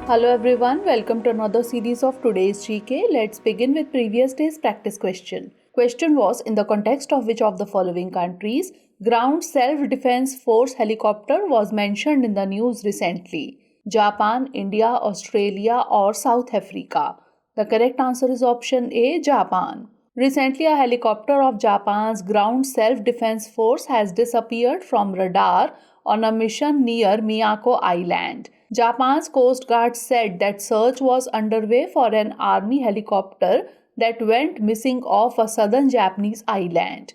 Hello everyone, welcome to another series of today's GK. Let's begin with previous day's practice question. Question was, in the context of which of the following countries ground self-defense force helicopter was mentioned in the news recently? Japan, India, Australia or South Africa? The correct answer is option A, Japan. Recently, a helicopter of Japan's ground self-defense force has disappeared from radar on a mission near Miyako Island. Japan's Coast Guard said that search was underway for an army helicopter that went missing off a southern Japanese island.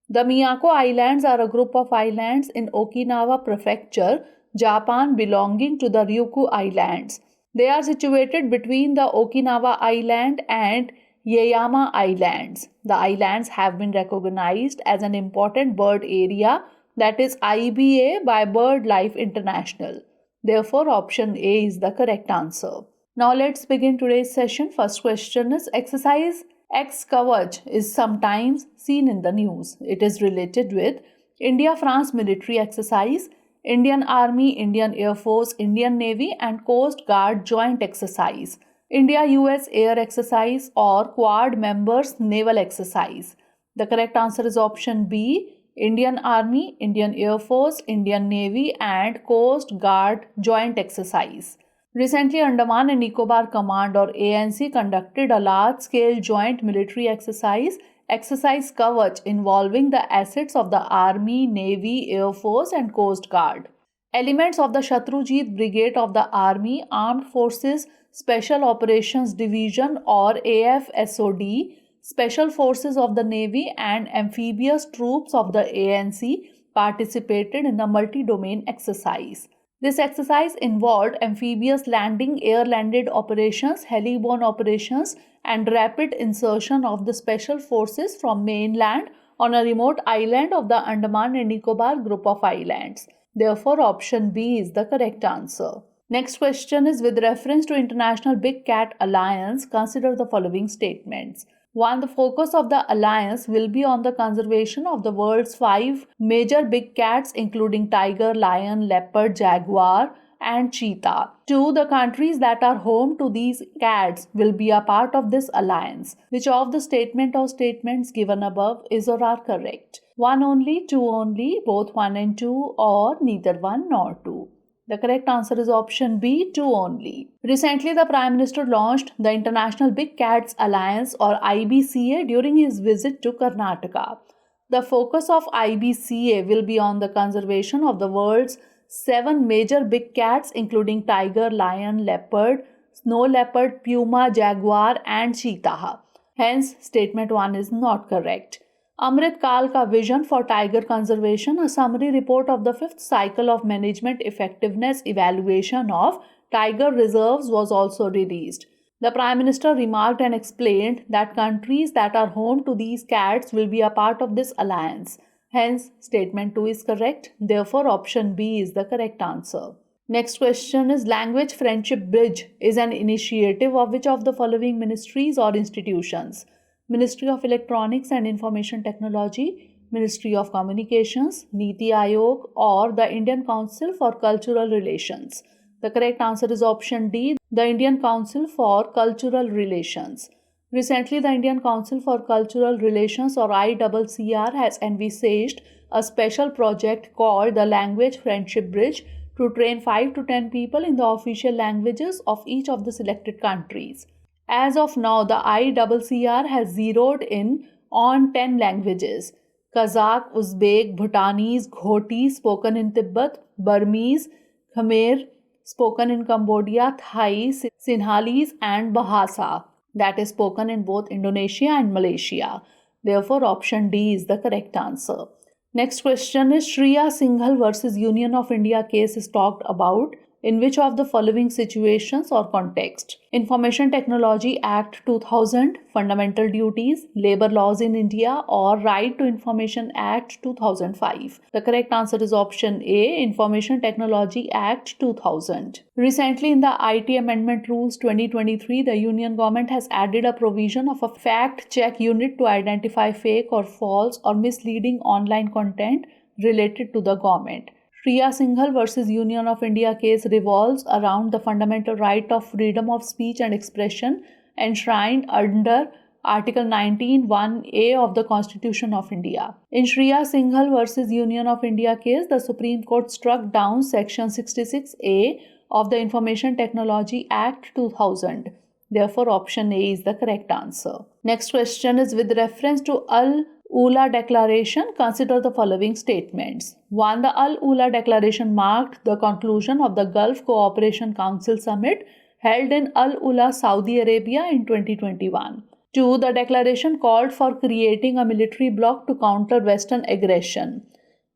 The Miyako Islands are a group of islands in Okinawa Prefecture, Japan, belonging to the Ryukyu Islands. They are situated between the Okinawa Island and Yaeyama Islands. The islands have been recognized as an important bird area, that is IBA, by BirdLife International. Therefore, option A is the correct answer. Now let's begin today's session. First question is, exercise X Kavach is sometimes seen in the news. It is related with India-France military exercise, Indian Army, Indian Air Force, Indian Navy and Coast Guard joint exercise, India-US air exercise or Quad members naval exercise. The correct answer is option B, Indian Army, Indian Air Force, Indian Navy and Coast Guard joint exercise. Recently, Andaman and Nicobar Command or ANC conducted a large-scale joint military exercise, Exercise Kavach, involving the assets of the Army, Navy, Air Force and Coast Guard. Elements of the Shatrujit Brigade of the Army, Armed Forces Special Operations Division or AFSOD, Special Forces of the Navy and amphibious troops of the ANC participated in the multi-domain exercise. This exercise involved amphibious landing, air-landed operations, heli-borne operations and rapid insertion of the special forces from mainland on a remote island of the Andaman and Nicobar group of islands. Therefore, option B is the correct answer. Next question is, with reference to International Big Cat Alliance, consider the following statements. 1. The focus of the alliance will be on the conservation of the world's 5 major big cats including tiger, lion, leopard, jaguar and cheetah. 2. The countries that are home to these cats will be a part of this alliance. Which of the statement or statements given above is or are correct? 1 only, 2 only, both 1 and 2 or neither 1 nor 2. The correct answer is option B, 2 only. Recently, the Prime Minister launched the International Big Cats Alliance or IBCA during his visit to Karnataka. The focus of IBCA will be on the conservation of the world's 7 major big cats including tiger, lion, leopard, snow leopard, puma, jaguar and cheetah. Hence, statement 1 is not correct. Amrit Kal Ka Vision for Tiger Conservation, a summary report of the 5th cycle of management effectiveness evaluation of tiger reserves was also released. The Prime Minister remarked and explained that countries that are home to these cats will be a part of this alliance. Hence, statement 2 is correct. Therefore, option B is the correct answer. Next question is, Language Friendship Bridge is an initiative of which of the following ministries or institutions? Ministry of Electronics and Information Technology, Ministry of Communications, Niti Aayog or the Indian Council for Cultural Relations. The correct answer is option D, the Indian Council for Cultural Relations. Recently, the Indian Council for Cultural Relations or ICCR has envisaged a special project called the Language Friendship Bridge to train 5 to 10 people in the official languages of each of the selected countries. As of now, the ICCR has zeroed in on 10 languages: Kazakh, Uzbek, Bhutanese, Ghoti, spoken in Tibet, Burmese, Khmer, spoken in Cambodia, Thai, Sinhalese and Bahasa, that is spoken in both Indonesia and Malaysia. Therefore, option D is the correct answer. Next question is, Shreya Singhal versus Union of India case is talked about in which of the following situations or context? Information Technology Act 2000, Fundamental Duties, Labour Laws in India or Right to Information Act 2005. The correct answer is option A, Information Technology Act 2000. Recently in the IT Amendment Rules 2023, the Union Government has added a provision of a fact-check unit to identify fake or false or misleading online content related to the government. Shreya Singhal versus Union of India case revolves around the fundamental right of freedom of speech and expression enshrined under Article 19(1)(a) of the Constitution of India. In Shreya Singhal versus Union of India case, the Supreme Court struck down Section 66(a) of the Information Technology Act 2000. Therefore, option A is the correct answer. Next question is with reference to Al-Ula Declaration, consider the following statements. 1. The Al-Ula Declaration marked the conclusion of the Gulf Cooperation Council Summit held in Al-Ula, Saudi Arabia in 2021. 2. The declaration called for creating a military bloc to counter Western aggression.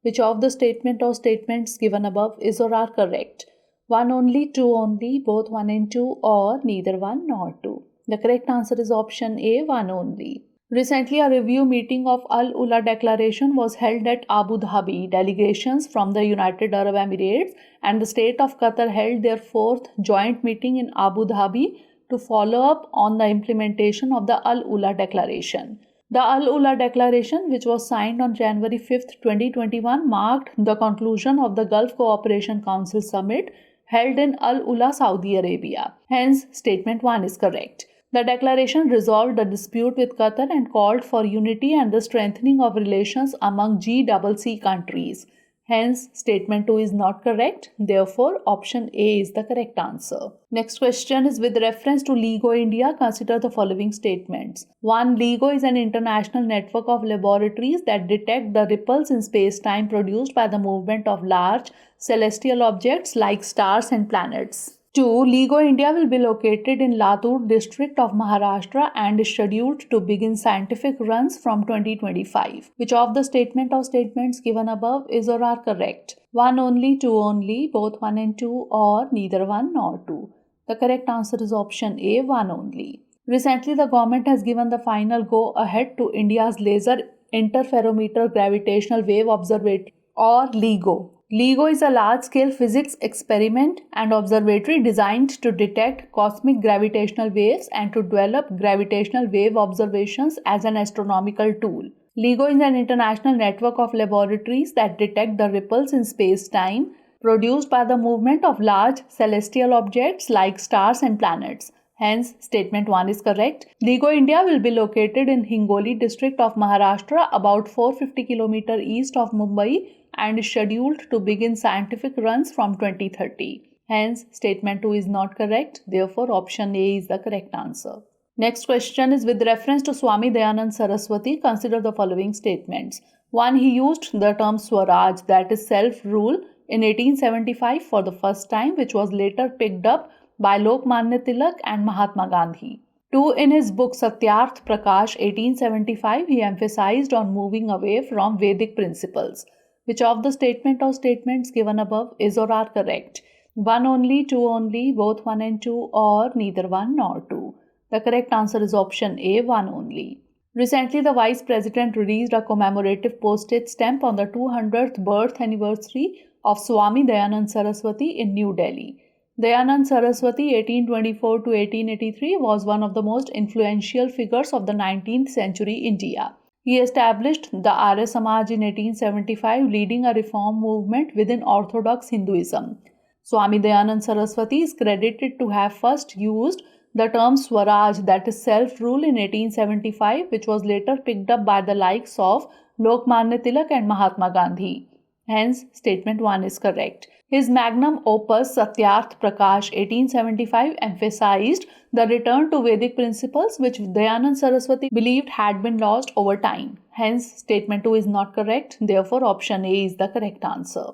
Which of the statement or statements given above is or are correct? 1 only, 2 only, both 1 and 2, or neither 1 nor 2. The correct answer is option A, 1 only. Recently, a review meeting of Al-Ula Declaration was held at Abu Dhabi. Delegations from the United Arab Emirates and the state of Qatar held their 4th joint meeting in Abu Dhabi to follow up on the implementation of the Al-Ula Declaration. The Al-Ula Declaration, which was signed on January 5, 2021, marked the conclusion of the Gulf Cooperation Council Summit held in Al-Ula, Saudi Arabia. Hence, statement 1 is correct. The declaration resolved the dispute with Qatar and called for unity and the strengthening of relations among GCC countries. Hence, statement 2 is not correct. Therefore, option A is the correct answer. Next question is with reference to LIGO India. Consider the following statements. 1. LIGO is an international network of laboratories that detect the ripples in space-time produced by the movement of large celestial objects like stars and planets. 2. LIGO India will be located in Latur district of Maharashtra and is scheduled to begin scientific runs from 2025. Which of the statement or statements given above is or are correct? 1 only, 2 only, both 1 and 2, or neither 1 nor 2. The correct answer is option A, 1 only. Recently, the government has given the final go-ahead to India's Laser Interferometer Gravitational Wave Observatory, or LIGO. LIGO is a large-scale physics experiment and observatory designed to detect cosmic gravitational waves and to develop gravitational wave observations as an astronomical tool. LIGO is an international network of laboratories that detect the ripples in space-time produced by the movement of large celestial objects like stars and planets. Hence, statement 1 is correct. LIGO India will be located in Hingoli district of Maharashtra, about 450 km east of Mumbai, and is scheduled to begin scientific runs from 2030. Hence, statement 2 is not correct. Therefore, option A is the correct answer. Next question is with reference to Swami Dayanand Saraswati. Consider the following statements. 1. He used the term Swaraj, that is self-rule, in 1875 for the first time, which was later picked up by Lokmanya Tilak and Mahatma Gandhi. 2. In his book Satyarth Prakash 1875, he emphasized on moving away from Vedic principles. Which of the statement or statements given above is or are correct? 1 only, 2 only, both 1 and 2, or neither 1 nor 2. The correct answer is option A, 1 only. Recently, the Vice President released a commemorative postage stamp on the 200th birth anniversary of Swami Dayanand Saraswati in New Delhi. Dayanand Saraswati 1824 to 1883 was one of the most influential figures of the 19th century India. He established the Arya Samaj in 1875, leading a reform movement within Orthodox Hinduism. Swami Dayanand Saraswati is credited to have first used the term Swaraj, that is self-rule, in 1875, which was later picked up by the likes of Lokmanya Tilak and Mahatma Gandhi. Hence, statement 1 is correct. His magnum opus Satyarth Prakash 1875 emphasized the return to Vedic principles which Dayanand Saraswati believed had been lost over time. Hence, statement 2 is not correct. Therefore, option A is the correct answer.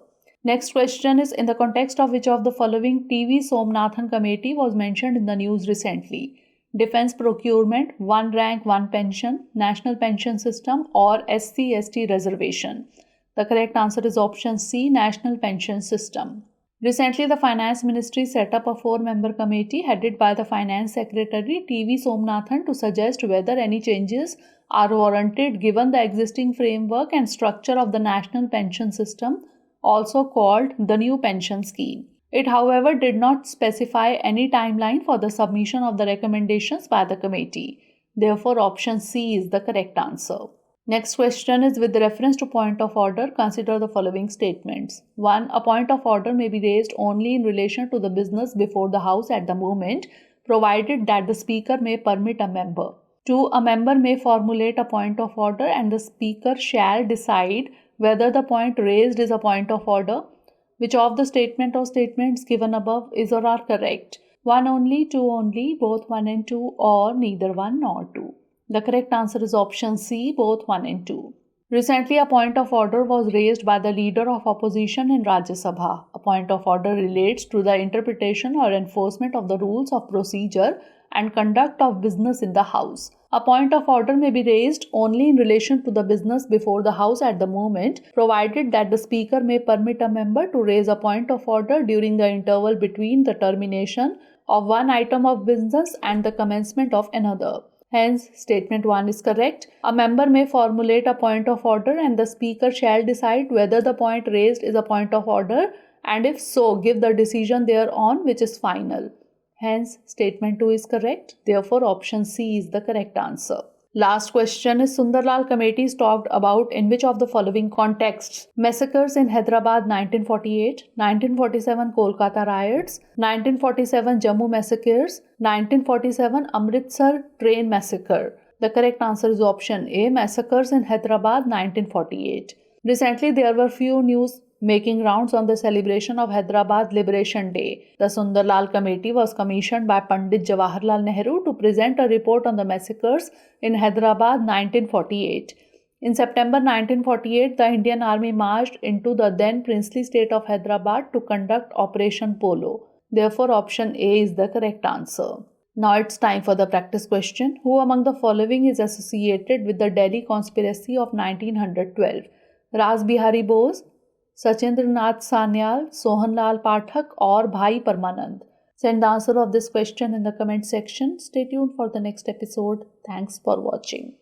Next question is in the context of which of the following TV Somnathan Committee was mentioned in the news recently? Defense procurement, one rank, one pension, national pension system, or SC/ST reservation. The correct answer is option C, National Pension System. Recently, the Finance Ministry set up a 4-member committee headed by the Finance Secretary TV Somnathan to suggest whether any changes are warranted given the existing framework and structure of the National Pension System, also called the New Pension Scheme. It, however, did not specify any timeline for the submission of the recommendations by the committee. Therefore, option C is the correct answer. Next question is with reference to point of order, consider the following statements. 1. A point of order may be raised only in relation to the business before the House at the moment, provided that the Speaker may permit a member. 2. A member may formulate a point of order and the Speaker shall decide whether the point raised is a point of order. Which of the statement or statements given above is or are correct? 1 only, 2 only, both 1 and 2, or neither 1 nor 2. The correct answer is option C, both 1 and 2. Recently, a point of order was raised by the leader of opposition in Rajya Sabha. A point of order relates to the interpretation or enforcement of the rules of procedure and conduct of business in the House. A point of order may be raised only in relation to the business before the House at the moment, provided that the Speaker may permit a member to raise a point of order during the interval between the termination of one item of business and the commencement of another. Hence, statement 1 is correct. A member may formulate a point of order and the Speaker shall decide whether the point raised is a point of order, and if so, give the decision thereon which is final. Hence, statement 2 is correct. Therefore, option C is the correct answer. Last question is Sundarlal committees talked about in which of the following contexts? Massacres in Hyderabad 1948, 1947 Kolkata riots, 1947 Jammu massacres, 1947 Amritsar train massacre. The correct answer is option A, massacres in Hyderabad 1948. Recently, there were few news making rounds on the celebration of Hyderabad Liberation Day. The Sundarlal Committee was commissioned by Pandit Jawaharlal Nehru to present a report on the massacres in Hyderabad 1948. In September 1948, the Indian Army marched into the then princely state of Hyderabad to conduct Operation Polo. Therefore, option A is the correct answer. Now it's time for the practice question. Who among the following is associated with the Delhi conspiracy of 1912? Ras Bihari Bose, Sachendra Nath Sanyal, Sohanlal Pathak, or Bhai Parmanand? Send the answer of this question in the comment section. Stay tuned for the next episode. Thanks for watching.